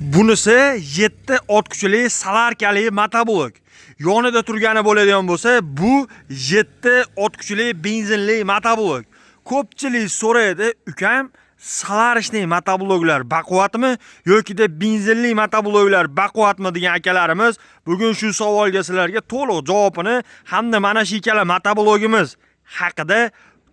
Bunisi 7 ot kuchli salarkali motoblok. Yonida turgani bo'ladigan bo'lsa, bu 7 ot kuchli benzinli motoblok. Ko'pchilik so'raydi, ukam, salarishli motobloklar baquvvatmi yoki-da benzinli motobloklar baquvvatmi degan akalarimiz bugun shu savolga sizlarga to'liq javobini hamda mana shu ikkala motoblogimiz haqida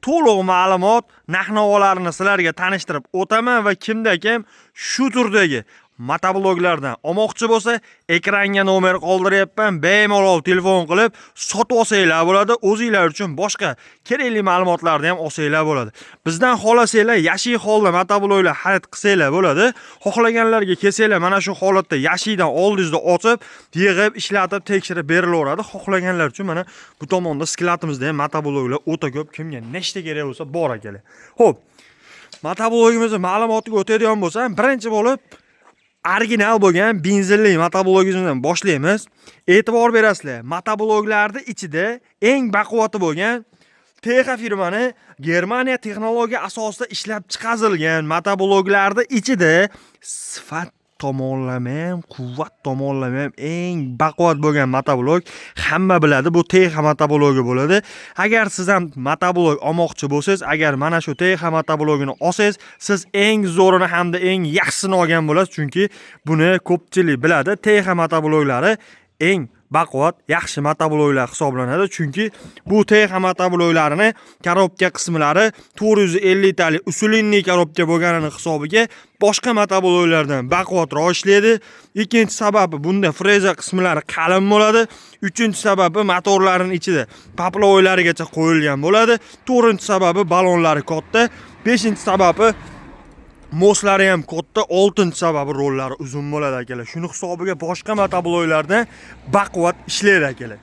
to'liq ma'lumot, narx-navolarni sizlarga tanishtirib o'taman va kimda kim shu turdagi motobloglardan olmoqchi bo'lsa, ekranga nomer qoldiryapman, bemalol telefon qilib sotib olsanglar bo'ladi. O'zingizlar uchun boshqa kerakli ma'lumotlarni ham olsanglar bo'ladi. Bizdan xohlasanglar yashiy holda motobloklar xarid qilsanglar bo'ladi. Xohlaganlarga kelsanglar mana shu holatda yashiydan oldingizda ochib, yig'ib, ishlatib, tekshirib berilaveradi. Xohlaganlar uchun mana bu tomonda sklatimizda ham motobloklar o'ta ko'p, kimga nechta kerak bo'lsa bor akalar. Xo'p, motoblogimizning ma'lumotiga o'tadigan bo'lsam, birinchi bo'lib original bo'lgan benzinli motoblogimizdan boshlaymiz. E'tibor berasizlar, motobloglarning ichida eng baquvvati bo'lgan Texa firmani Germaniya texnologiya asosida ishlab chiqarilgan motobloglarning ichida sifat tomonlama ham, quvvat tomonlama ham eng baquvvat bo'lgan motoblok hamma biladi, bu Texa motoblogi bo'ladi. Agar siz ham motoblog olmoqchi bo'lsangiz, agar mana shu Texa motoblogini olsangiz, siz eng zo'rini hamda eng yaxshisini olgan bo'lasiz, chunki buni ko'pchilik biladi. Texa motobloglari eng baquvvat, yaxshi motobloklar hisoblanadi, chunki bu Texa motobloklarini korobka qismlari 450 talik usulinli korobka bo'lganini hisobiga boshqa motobloklardan baquvvatroq ishlaydi. Ikkinchi sababi bunda freza qismlari qalin bo'ladi. Uchinchi sababi motorlarining ichida paploylarigacha qo'yilgan bo'ladi. To'rtinchi sababi balonlari katta. Beshinchi sababi moslari ham katta, 6-chi sababi rollari uzun bo'ladi akalar. Shuni hisobiga boshqa motobloklardan baquvvat ishlaydi akalar.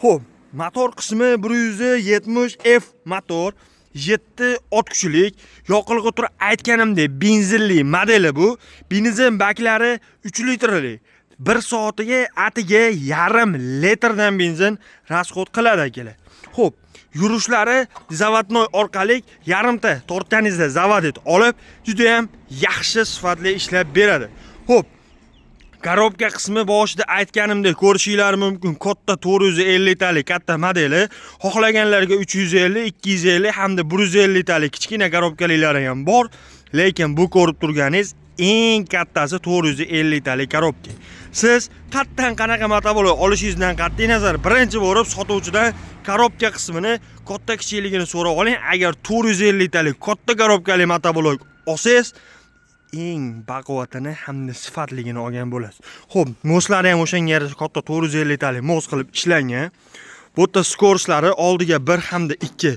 Xo'p, motor qismi 170F motor, 7 ot kuchlik, yoqilg'i turi aytganimdek benzinli modeli bu. Benzin baklari 3 litrli. 1 soatiga atiga yarim litrdan benzin rasxod qiladi akalar. Xo'p, yurishlari zavodnoy orqali yarimta tortganingizda zavodet olib, juda ham yaxshi sifatli ishlab beradi. Xo'p, korobka qismi boshida aytganimdek ko'rishingiz mumkin, katta 450 talik katta modeli, xohlaganlarga 350, 250 hamda 150 talik kichkina korobkaliklari ham bor, lekin bu ko'rib turganingiz eng kattasi 450 talik korobka. Siz qatdan qanaqa motoblok olishingizdan qat'iy nazar birinchi bo'lib sotuvchidan korobka qismini katta kichikligini so'rab oling. Agar 450 talik katta korobkali motoblok olsangiz, eng baquvvatini hamda sifatligini olgan bo'lasiz. Xo'p, moslari ham o'shanga yarasha katta 450 talik mos qilib ishlangan. Bu yerda skorslari oldiga 1 hamda 2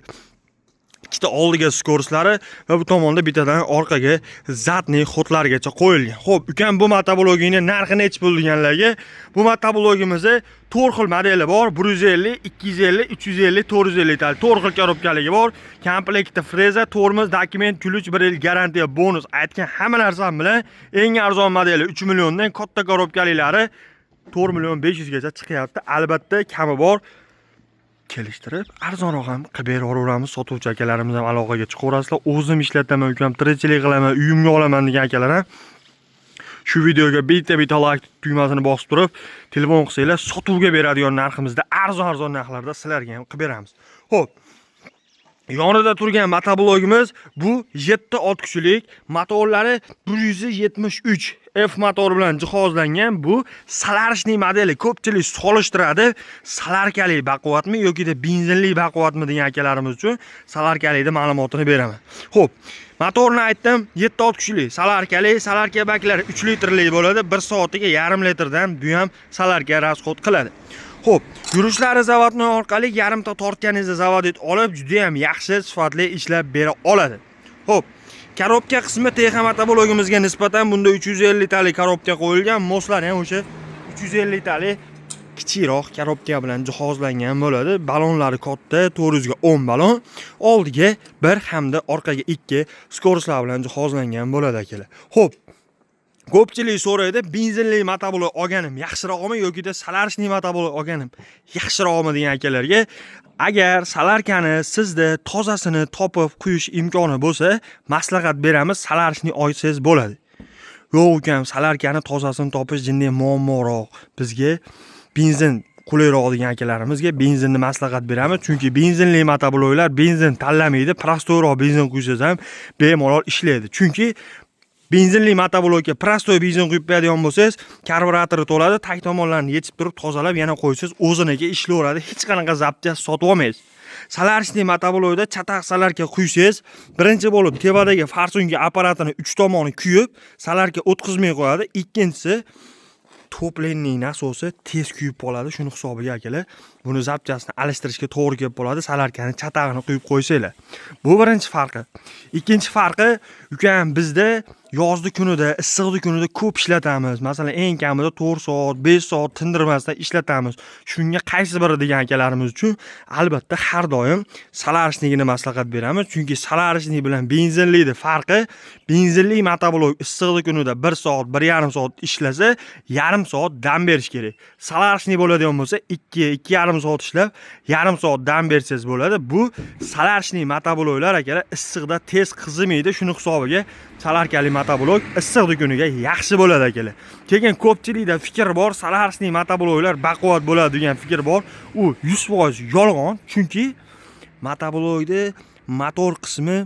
ikkita oldiga skorslari va bu tomonda bittadan orqaga zatni xotlargacha qo'yilgan. Xo'p, ukam, bu motoblogingni narxi necha pul deganlarga, bu motoblogimizda 4 xil modeli bor. 150, 250, 350, 450 talik 4 xil korobkaligi bor. Komplektda freza, tormoz, dokument, kulich, 1 yil garantiya, bonus aytgan hamma narsam bilan eng arzon modeli 3 milliondan, katta korobkaliklari 4 million 500 gacha chiqyapti. Albatta kami bor. Kelishtirib arzonroq ham qilib beraveramiz. Sotuvchi akalarimiz ham aloqaga chiqaverasizlar. O'zim ishlataman, ukam tirikchilik qilaman, uyimga olaman degan akalar ham shu videoga bitta like tugmasini bosib turib telefon qilsanglar, sotuvga beradigan narximizda arzon narxlarda sizlarga ham qilib beramiz. Xo'p, yonida turgan motoblogimiz bu 7 ot kuchlik, motorlari 173 F motor bilan jihozlangan. Bu salarishli modeli. Ko'pchilik solishtiradi, salarkali baquvvatmi yoki-da benzinli baquvvatmi degan akalarimiz uchun salarkalikning ma'lumotini beraman. Xo'p, motorni aytdim, 7 ot kuchli, salarkali, salarka baklari 3 litrli bo'ladi. 1 soatiga yarim litrdan bu ham salarka rasxod qiladi. Xo'p, yurishlari zavodnoy orqali yarimta tortganingizda zavodet olib, juda ham yaxshi sifatli ishlab bera oladi. Xo'p, korobka qismi Texa motoblogimizga nisbatan bunda 350 talik korobka qo'yilgan, moslari ham o'sha 350 talik kichikroq korobka bilan jihozlangan bo'ladi. Balonlari katta, 400 ga 10 balon, oldiga 1 hamda orqaga 2 skorslar bilan jihozlangan bo'ladi akalar. Xo'p, ko'pchilik so'raydi, benzinli motoblok olganim yaxshirog'mi yoki-da salarishli motoblok olganim yaxshirog'mi degan akalarga, agar salarkani sizda tozasini topib quyish imkoni bo'lsa, maslahat beramiz, salarishni olsangiz bo'ladi. yo'q ukam, salarkani tozasini topish jinday muammoroq. Bizga benzin qulayroq degan akalarimizga benzinni maslahat beramiz, chunki benzinli motobloklar benzin tanlamaydi, prostoyroq benzin quysangiz ham bemalol ishlaydi. Chunki benzinli motoblokka prostoy benzin quyib beradigan bo'lsangiz, karburatori to'ladi, tag tomonlarini yechib turib tozalab yana qo'ysangiz, o'ziniga ishlayveradi, hech qanaqa zapchast sotib olmaysiz. Salarishli motoblokda chataq salarka quysangiz, birinchi bo'lib tevadagi farsonga apparatini 3 tomoni kuyib, salarka o'tkazmay qo'yadi. Ikkinchisi toplenning nasosi tez kuyib qoladi. Shuni hisobiga akalar, buni zapchastni alishtirishga to'g'ri kelib qoladi. Salarkani chatag'ini quyib qo'ysanglar. Bu birinchi farqi. Ikkinchi farqi, ukam, bizda yozdi kunida, issiqdi kunida ko'p ishlatamiz. Masalan, eng kamida 4 soat, 5 soat tindirmasdan ishlatamiz. Shunga qaysi biri degan akalarimiz uchun albatta har doim salarishligini maslahat beramiz. Chunki salarishlik bilan benzinlikning farqi, benzinli motoblok issiqdi kunida 1 soat, 1,5 soat ishlasa, yarim soat dam berish kerak. Salarishlik bo'ladigan bo'lsa, 2,5 soat ishlab, yarim soat dam bersangiz bo'ladi. Bu salarishlik motobloklar akalar issiqda tez qizimaydi. Shuni hisobiga salarkali motoblok issiqdi kuniga yaxshi bo'ladi akalar. Keyin ko'pchilikda fikr bor, salarishli motobloklar baquvvat bo'ladi degan fikr bor. U 100% yolg'on, chunki motoblokda motor qismi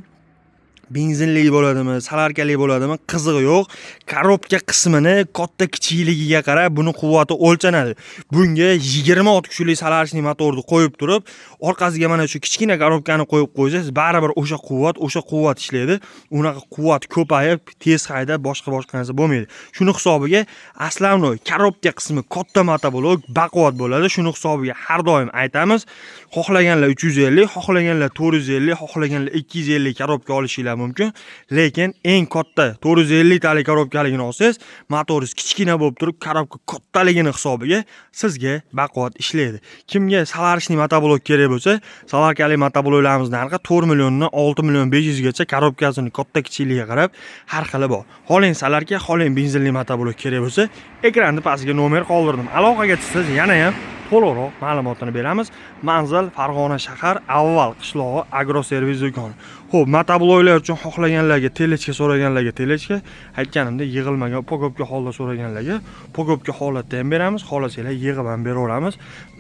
benzinli bo'ladimi, salarkali bo'ladimi, qizig'i yo'q. Korobka qismini katta kichikligiga qarab buni quvvati o'lchanadi. Bunga 20 ot kuchli salarishli motorni qo'yib turib, orqasiga mana shu kichkina korobkani qo'yib qo'ysangiz, baribir o'sha quvvat ishlaydi. Unaqa quvvat ko'payib, tez haydab boshqa narsa bo'lmaydi. Shuni hisobiga aslan korobka qismi katta motoblok baquvvat bo'ladi. Shuni hisobiga har doim aytamiz, xohlaganlar 350, xohlaganlar 450, xohlaganlar 250 korobka olishingiz mumkin, lekin eng katta 450 talik korobkaligini olsangiz, motoringiz kichkina bo'lib turib, korobka kattaligini hisobiga sizga baquvvat ishlaydi. Kimga salarishli motoblok kerak bo'lsa, salarkali motobloklarimizni narxi 4 milliondan 6 million 500 gacha, korobkasining katta kichikligiga qarab har xili bor. Xohlang salarka, xohlang benzinli motoblok kerak bo'lsa, ekranning pastiga nomer qoldirdim. Aloqaga chiqsangiz yana ham to'liqroq ma'lumotini beramiz. Manzil Farg'ona shahar, Avval qishlog'i agroservis do'koni. Xo'p, motobloklar uchun xohlaganlarga telechka, so'raganlarga telechka, aytganimdek yig'ilmagan pokopka holda so'raganlarga pokopka holatda ham beramiz, xohlasanglar yig'ib ham beraveramiz.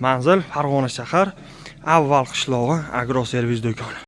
Manzil Farg'ona shahar, Avval qishlog'i agroservis do'koni.